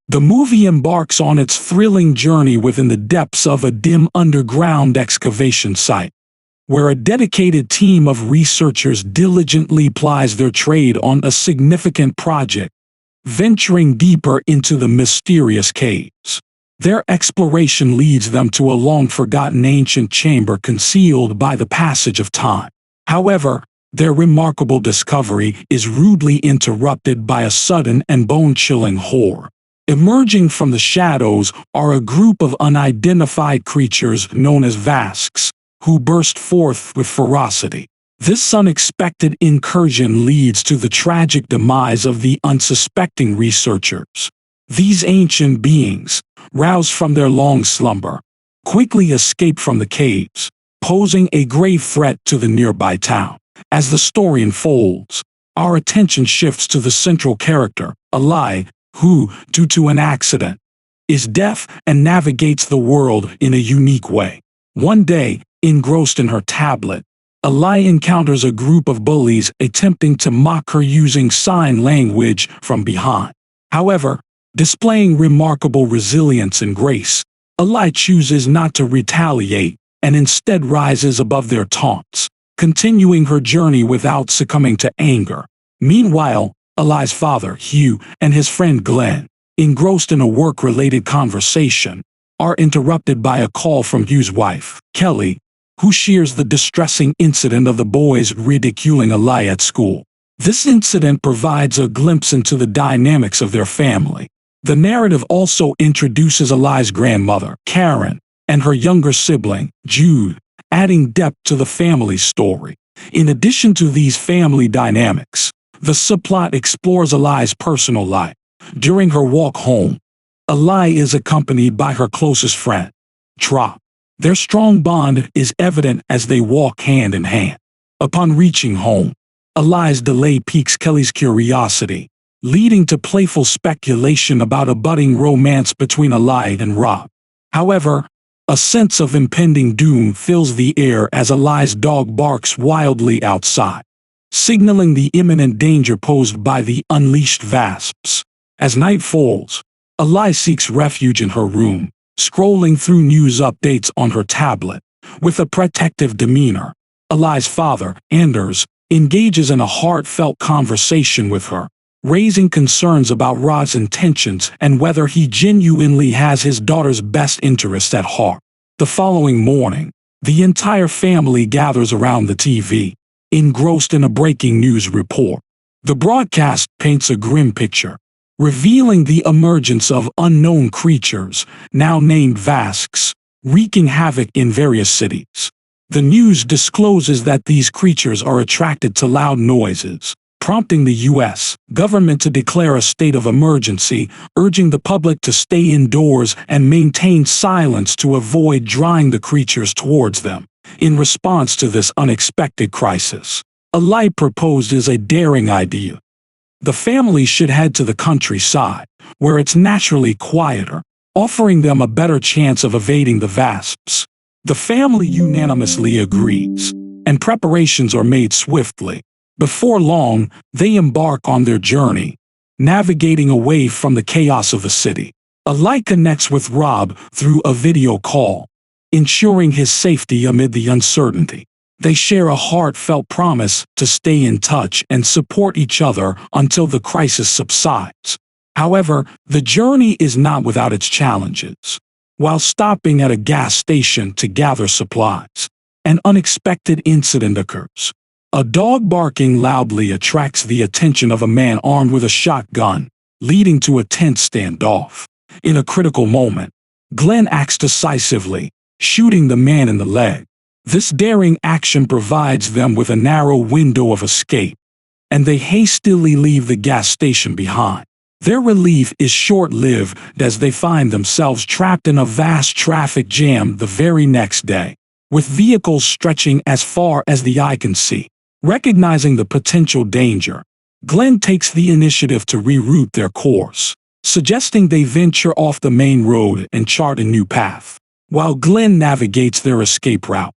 The movie embarks on its thrilling journey within the depths of a dim underground excavation site, where a dedicated team of researchers diligently plies their trade on a significant project, venturing deeper into the mysterious caves. Their exploration leads them to a long-forgotten ancient chamber concealed by the passage of time. However, their remarkable discovery is rudely interrupted by a sudden and bone-chilling horror. Emerging from the shadows are a group of unidentified creatures known as Vasks, who burst forth with ferocity. This unexpected incursion leads to the tragic demise of the unsuspecting researchers. These ancient beings, roused from their long slumber, quickly escape from the caves, posing a grave threat to the nearby town. As the story unfolds, our attention shifts to the central character, Eli, who, due to an accident, is deaf and navigates the world in a unique way. One day, engrossed in her tablet, Eli encounters a group of bullies attempting to mock her using sign language from behind. However, displaying remarkable resilience and grace, Eli chooses not to retaliate and instead rises above their taunts, continuing her journey without succumbing to anger. Meanwhile, Eli's father, Hugh, and his friend Glenn, engrossed in a work-related conversation, are interrupted by a call from Hugh's wife, Kelly, who shares the distressing incident of the boys ridiculing Eli at school. This incident provides a glimpse into the dynamics of their family. The narrative also introduces Eli's grandmother, Karen, and her younger sibling, Jude, adding depth to the family story. In addition to these family dynamics, the subplot explores Eli's personal life. During her walk home, Eli is accompanied by her closest friend, Trop. Their strong bond is evident as they walk hand in hand. Upon reaching home, Eli's delay piques Kelly's curiosity, leading to playful speculation about a budding romance between Eli and Rob. However, a sense of impending doom fills the air as Eli's dog barks wildly outside, signaling the imminent danger posed by the unleashed Vasps. As night falls, Eli seeks refuge in her room, scrolling through news updates on her tablet. With a protective demeanor, Eli's father, Anders, engages in a heartfelt conversation with her, raising concerns about Rod's intentions and whether he genuinely has his daughter's best interests at heart. The following morning, the entire family gathers around the TV, engrossed in a breaking news report. The broadcast paints a grim picture, revealing the emergence of unknown creatures, now named Vasks, wreaking havoc in various cities. The news discloses that these creatures are attracted to loud noises, prompting the U.S. government to declare a state of emergency, urging the public to stay indoors and maintain silence to avoid drawing the creatures towards them. In response to this unexpected crisis, Eli proposes a daring idea. The family should head to the countryside, where it's naturally quieter, offering them a better chance of evading the Vasps. The family unanimously agrees, and preparations are made swiftly. Before long, they embark on their journey, navigating away from the chaos of the city. Eli connects with Rob through a video call, ensuring his safety amid the uncertainty. They share a heartfelt promise to stay in touch and support each other until the crisis subsides. However, the journey is not without its challenges. While stopping at a gas station to gather supplies, an unexpected incident occurs. A dog barking loudly attracts the attention of a man armed with a shotgun, leading to a tense standoff. In a critical moment, Glenn acts decisively, shooting the man in the leg. This daring action provides them with a narrow window of escape, and they hastily leave the gas station behind. Their relief is short-lived as they find themselves trapped in a vast traffic jam the very next day, with vehicles stretching as far as the eye can see. Recognizing the potential danger, Glenn takes the initiative to reroute their course, suggesting they venture off the main road and chart a new path. While Glenn navigates their escape route,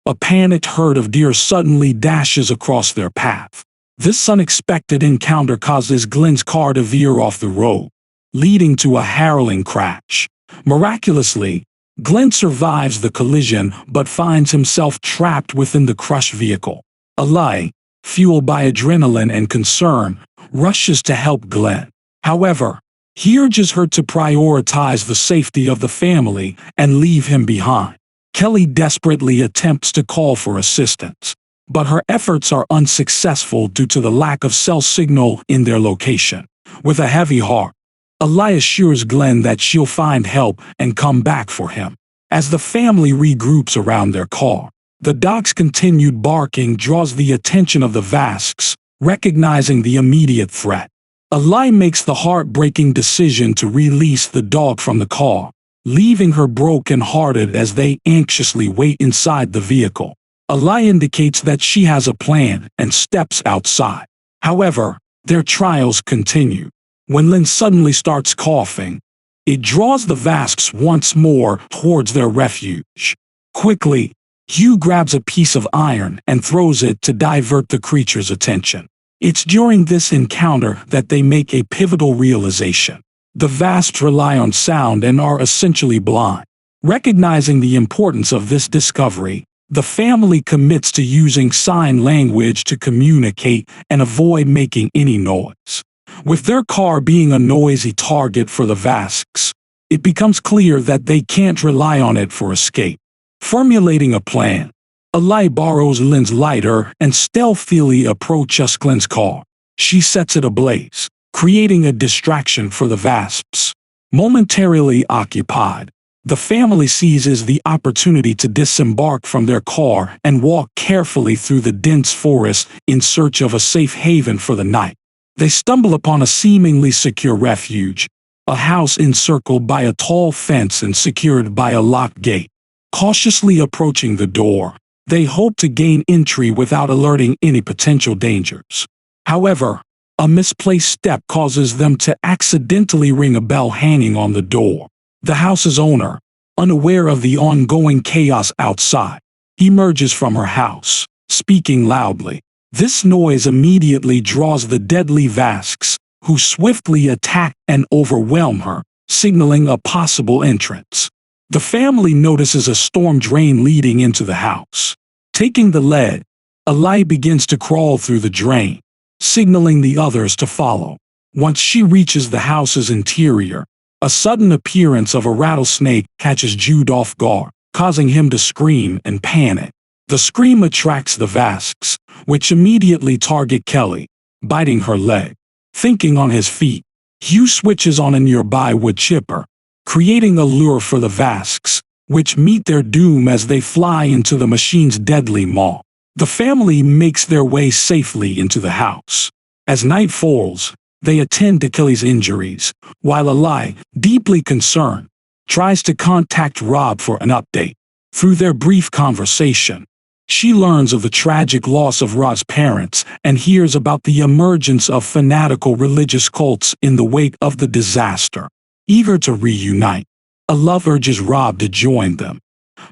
a panicked herd of deer suddenly dashes across their path. This unexpected encounter causes Glenn's car to veer off the road, leading to a harrowing crash. Miraculously, Glenn survives the collision but finds himself trapped within the crushed vehicle. Ali, fueled by adrenaline and concern, rushes to help Glenn. However, he urges her to prioritize the safety of the family and leave him behind. Kelly desperately attempts to call for assistance, but her efforts are unsuccessful due to the lack of cell signal in their location. With a heavy heart, Ali assures Glenn that she'll find help and come back for him. As the family regroups around their car, the dog's continued barking draws the attention of the Vasks, recognizing the immediate threat. Ali makes the heartbreaking decision to release the dog from the car, leaving her broken-hearted as they anxiously wait inside the vehicle. Ali indicates that she has a plan and steps outside. However, their trials continue. When Lynn suddenly starts coughing, it draws the Vasks once more towards their refuge. Quickly, Hugh grabs a piece of iron and throws it to divert the creature's attention. It's during this encounter that they make a pivotal realization. The Vasks rely on sound and are essentially blind. Recognizing the importance of this discovery, the family commits to using sign language to communicate and avoid making any noise. With their car being a noisy target for the Vasks, it becomes clear that they can't rely on it for escape. Formulating a plan, Ali borrows Lynn's lighter and stealthily approaches Glenn's car. She sets it ablaze, creating a distraction for the Vasks. Momentarily occupied, the family seizes the opportunity to disembark from their car and walk carefully through the dense forest in search of a safe haven for the night. They stumble upon a seemingly secure refuge, a house encircled by a tall fence and secured by a locked gate. Cautiously approaching the door, they hope to gain entry without alerting any potential dangers. However, a misplaced step causes them to accidentally ring a bell hanging on the door. The house's owner, unaware of the ongoing chaos outside, emerges from her house, speaking loudly. This noise immediately draws the deadly Vasks, who swiftly attack and overwhelm her, signaling a possible entrance. The family notices a storm drain leading into the house. Taking the lead, Ali begins to crawl through the drain, signaling the others to follow. Once she reaches the house's interior, a sudden appearance of a rattlesnake catches Jude off guard, causing him to scream and panic. The scream attracts the Vasks, which immediately target Kelly, biting her leg. Thinking on his feet, Hugh switches on a nearby wood chipper, creating a lure for the Vasks, which meet their doom as they fly into the machine's deadly maw. The family makes their way safely into the house. As night falls, they attend to Kelly's injuries, while Ali, deeply concerned, tries to contact Rob for an update. Through their brief conversation, she learns of the tragic loss of Rob's parents and hears about the emergence of fanatical religious cults in the wake of the disaster. Eager to reunite, Ali urges Rob to join them,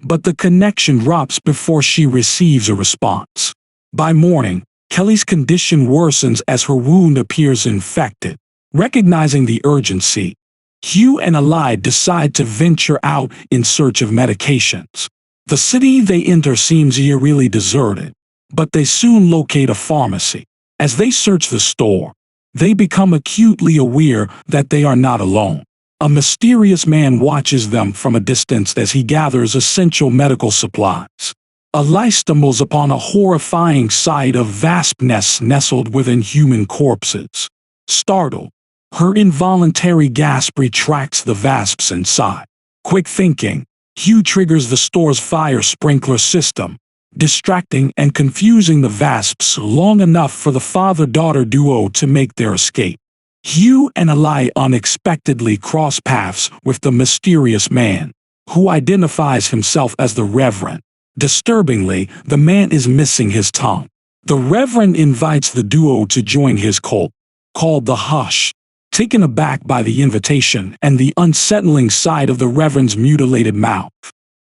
but the connection drops before she receives a response. By morning, Kelly's condition worsens as her wound appears infected. Recognizing the urgency, Hugh and Ali decide to venture out in search of medications. The city they enter seems eerily deserted, but they soon locate a pharmacy. As they search the store, they become acutely aware that they are not alone. A mysterious man watches them from a distance as he gathers essential medical supplies. Ali stumbles upon a horrifying sight of wasp nests nestled within human corpses. Startled, her involuntary gasp retracts the wasps inside. Quick thinking, Hugh triggers the store's fire sprinkler system, distracting and confusing the wasps long enough for the father-daughter duo to make their escape. Hugh and Ali unexpectedly cross paths with the mysterious man, who identifies himself as the Reverend. Disturbingly, the man is missing his tongue. The Reverend invites the duo to join his cult, called the Hush. Taken aback by the invitation and the unsettling sight of the Reverend's mutilated mouth,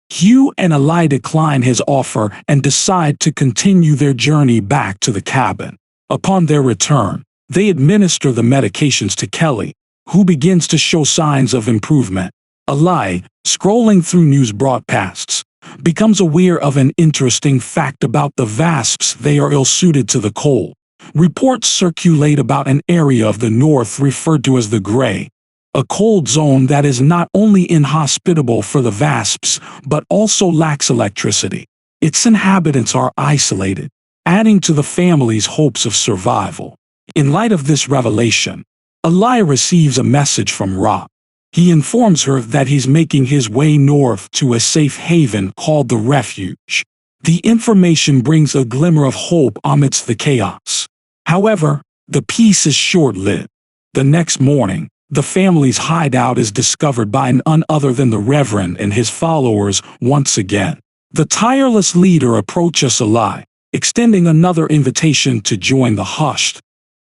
Hugh and Ali decline his offer and decide to continue their journey back to the cabin. Upon their return, they administer the medications to Kelly, who begins to show signs of improvement. Eli, scrolling through news broadcasts, becomes aware of an interesting fact about the wasps: they are ill-suited to the cold. Reports circulate about an area of the north referred to as the Gray, a cold zone that is not only inhospitable for the wasps but also lacks electricity. Its inhabitants are isolated, adding to the family's hopes of survival. In light of this revelation, Eli receives a message from Rob. He informs her that he's making his way north to a safe haven called the Refuge. The information brings a glimmer of hope amidst the chaos. However, the peace is short-lived. The next morning, the family's hideout is discovered by none other than the Reverend and his followers once again. The tireless leader approaches Eli, extending another invitation to join the Hushed,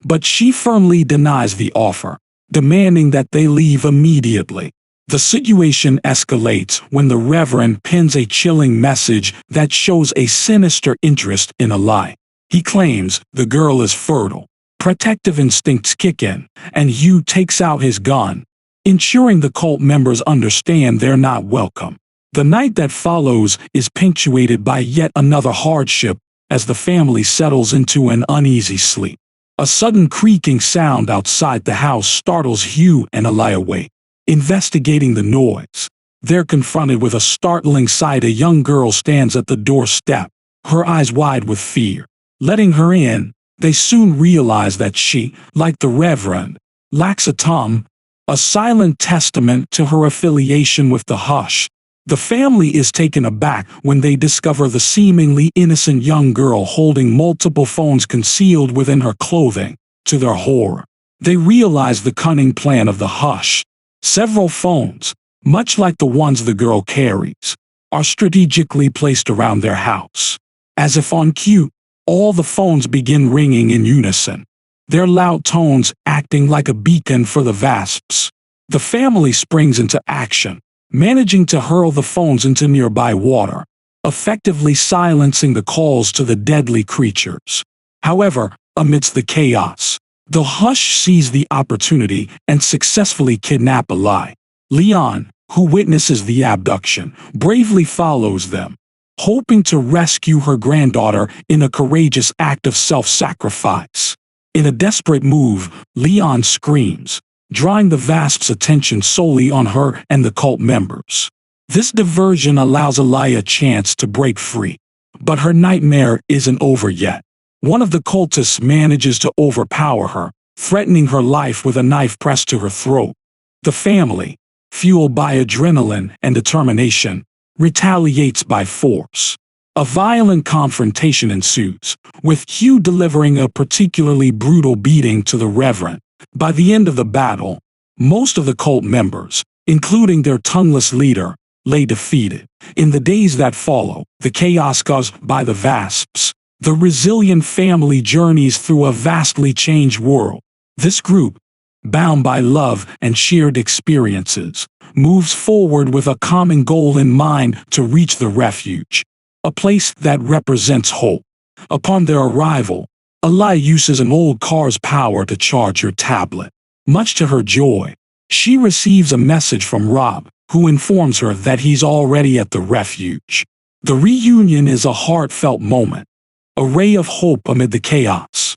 but she firmly denies the offer, demanding that they leave immediately. The situation escalates when the Reverend pens a chilling message that shows a sinister interest in Eli. He claims the girl is fertile, protective instincts kick in, and Hugh takes out his gun, ensuring the cult members understand they're not welcome. The night that follows is punctuated by yet another hardship as the family settles into an uneasy sleep. A sudden creaking sound outside the house startles Hugh and Eli awake. Investigating the noise, they're confronted with a startling sight. A young girl stands at the doorstep, her eyes wide with fear. Letting her in, they soon realize that she, like the Reverend, lacks a tongue, a silent testament to her affiliation with the Hush. The family is taken aback when they discover the seemingly innocent young girl holding multiple phones concealed within her clothing. To their horror, they realize the cunning plan of the Hush. Several phones, much like the ones the girl carries, are strategically placed around their house. As if on cue, all the phones begin ringing in unison, their loud tones acting like a beacon for the wasps. The family springs into action, managing to hurl the phones into nearby water, effectively silencing the calls to the deadly creatures. However, amidst the chaos, the Hush sees the opportunity and successfully kidnap Eli. Leon, who witnesses the abduction, bravely follows them, hoping to rescue her granddaughter in a courageous act of self-sacrifice. In a desperate move, Leon screams, drawing the wasp's attention solely on her and the cult members. This diversion allows Eli a chance to break free. But her nightmare isn't over yet. One of the cultists manages to overpower her, threatening her life with a knife pressed to her throat. The family, fueled by adrenaline and determination, retaliates by force. A violent confrontation ensues, with Hugh delivering a particularly brutal beating to the Reverend. By the end of the battle, most of the cult members, including their tongueless leader, lay defeated. In the days that follow, the chaos caused by the wasps, the resilient family journeys through a vastly changed world. This group, bound by love and shared experiences, moves forward with a common goal in mind: to reach the Refuge, a place that represents hope. Upon their arrival, Eli uses an old car's power to charge her tablet. Much to her joy, she receives a message from Rob, who informs her that he's already at the Refuge. The reunion is a heartfelt moment, a ray of hope amid the chaos.